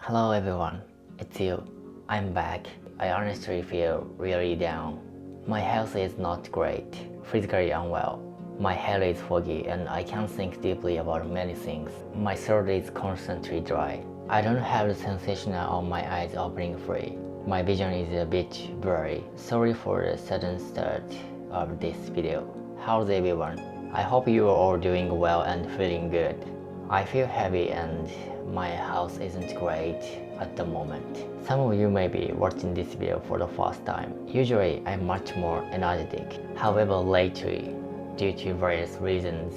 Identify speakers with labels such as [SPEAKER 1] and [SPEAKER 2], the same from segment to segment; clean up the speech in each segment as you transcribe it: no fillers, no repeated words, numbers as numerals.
[SPEAKER 1] Hello everyone, it's you. I'm back. I honestly feel really down. My health is not great, physically unwell. My head is foggy and I can't think deeply about many things. My throat is constantly dry. I don't have the sensation of my eyes opening free. My vision is a bit blurry. Sorry for the sudden start of this video. How's everyone? I hope you are all doing well and feeling good. I feel heavy and my health isn't great at the moment. Some of you may be watching this video for the first time. Usually I'm much more energetic. However, lately, due to various reasons,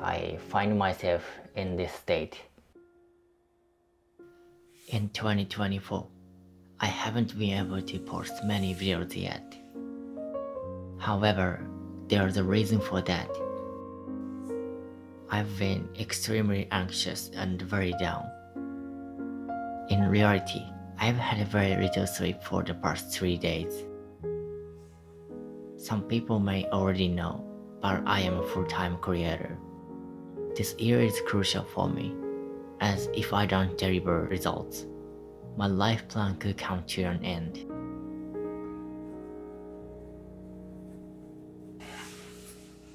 [SPEAKER 1] I find myself in this state. In 2024, I haven't been able to post many videos yet. However, there's a reason for that. I've been extremely anxious and very down. In reality, I've had very little sleep for the past 3 days. Some people may already know, but I am a full-time creator. This year is crucial for me, as if I don't deliver results, my life plan could come to an end.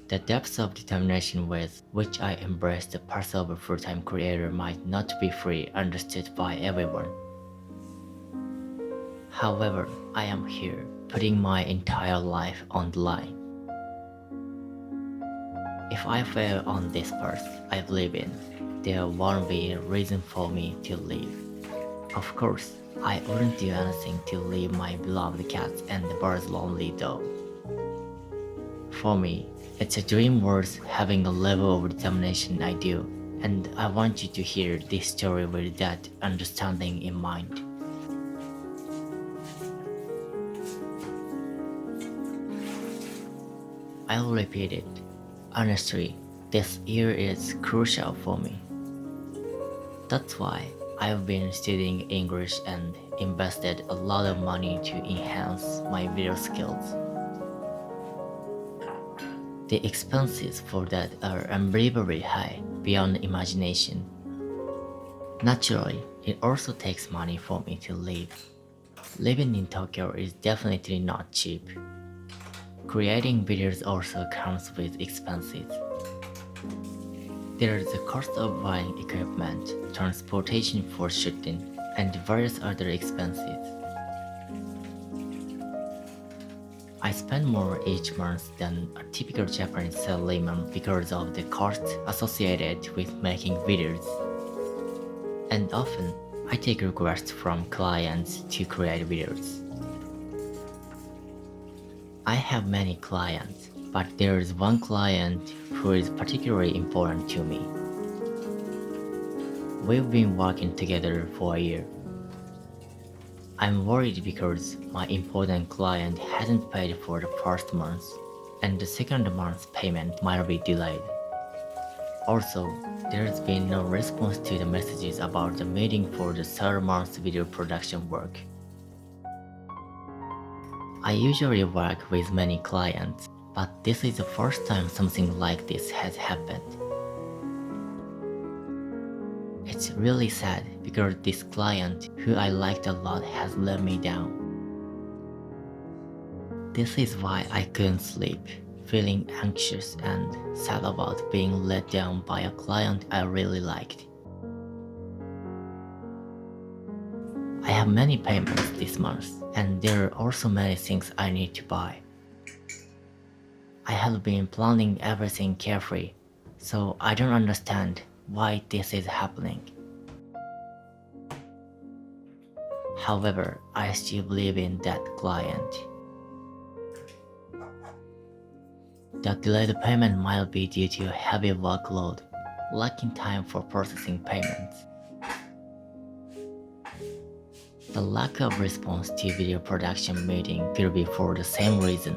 [SPEAKER 1] The depth of determination with which I embrace the path of a full-time creator might not be fully understood by everyone. However, I am here, putting my entire life on the line. If I fail on this path I believe in, there won't be a reason for me to leave. Of course, I wouldn't do anything to leave my beloved cats and the birds lonely though. For me, it's a dream worth having a level of determination I do, and I want you to hear this story with that understanding in mind. I'll repeat it. Honestly, this year is crucial for me. That's why I've been studying English and invested a lot of money to enhance my video skills. The expenses for that are unbelievably high, beyond imagination. Naturally, it also takes money for me to live. Living in Tokyo is definitely not cheap. Creating videos also comes with expenses. There is the cost of buying equipment, transportation for shooting, and various other expenses. I spend more each month than a typical Japanese salaryman because of the costs associated with making videos. And often, I take requests from clients to create videos. I have many clients, but there is one client who is particularly important to me. We've been working together for a year. I'm worried because my important client hasn't paid for the first month, and the second month's payment might be delayed. Also, there's been no response to the messages about the meeting for the third month's video production work. I usually work with many clients, but this is the first time something like this has happened. It's really sad because this client, who I liked a lot, has let me down. This is why I couldn't sleep, feeling anxious and sad about being let down by a client I really liked. I have many payments this month, and there are also many things I need to buy. I have been planning everything carefully, so I don't understand why this is happening. However, I still believe in that client. The delayed payment might be due to a heavy workload, lacking time for processing payments. The lack of response to video production meeting could be for the same reason.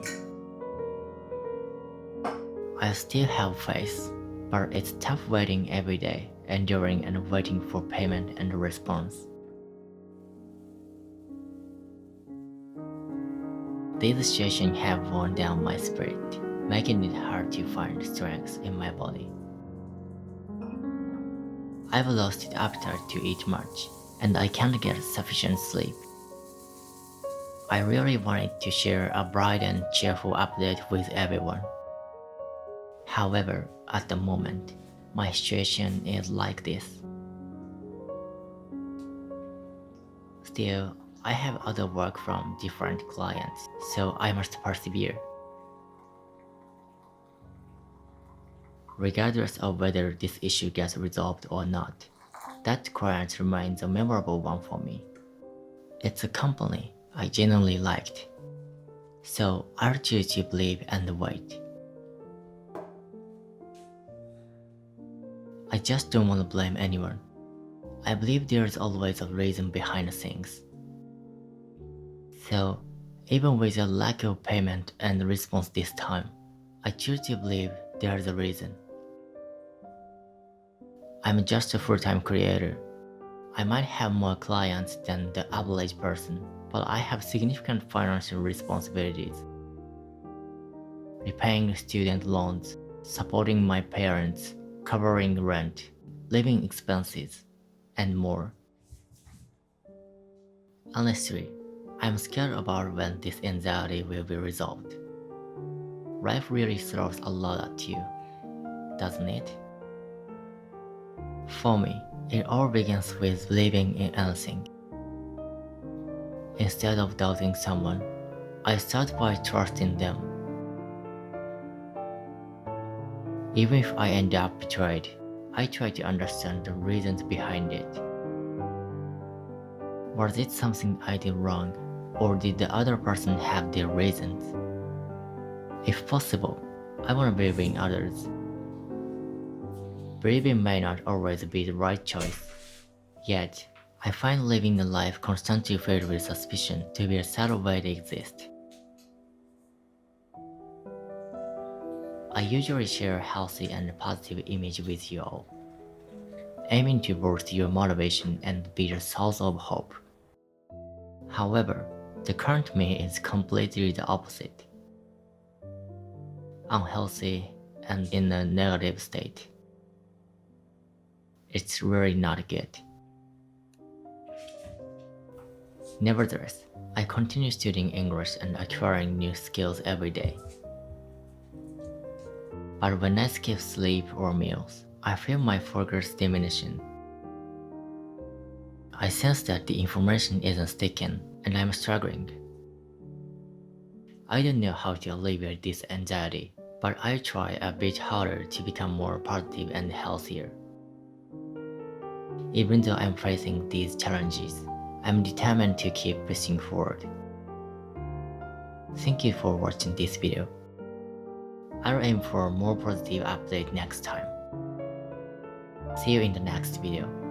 [SPEAKER 1] I still have faith, but it's tough waiting every day, enduring and waiting for payment and response. These situations have worn down my spirit, making it hard to find strength in my body. I've lost the appetite to eat much, and I can't get sufficient sleep. I really wanted to share a bright and cheerful update with everyone. However, at the moment, my situation is like this. Still, I have other work from different clients, so I must persevere. Regardless of whether this issue gets resolved or not, that client remains a memorable one for me. It's a company I genuinely liked, so I'll choose to believe and wait. I just don't want to blame anyone. I believe there's always a reason behind things. So, even with a lack of payment and response this time, I choose to believe there's a reason. I'm just a full-time creator. I might have more clients than the average person, but I have significant financial responsibilities. Repaying student loans, supporting my parents, covering rent, living expenses, and more. Honestly, I'm scared about when this anxiety will be resolved. Life really throws a lot at you, doesn't it? For me, it all begins with believing in anything. Instead of doubting someone, I start by trusting them. Even if I end up betrayed, I try to understand the reasons behind it. Was it something I did wrong, or did the other person have their reasons? If possible, I want to believe in others. Believing may not always be the right choice, yet I find living a life constantly filled with suspicion to be a sad way to exist. I usually share a healthy and positive image with you all, aiming to boost your motivation and be a source of hope. However, the current me is completely the opposite. Unhealthy and in a negative state. It's really not good. Nevertheless, I continue studying English and acquiring new skills every day. But when I skip sleep or meals, I feel my focus diminishing. I sense that the information isn't sticking and I'm struggling. I don't know how to alleviate this anxiety, but I try a bit harder to become more positive and healthier. Even though I'm facing these challenges, I'm determined to keep pushing forward. Thank you for watching this video. I'll aim for a more positive update next time. See you in the next video.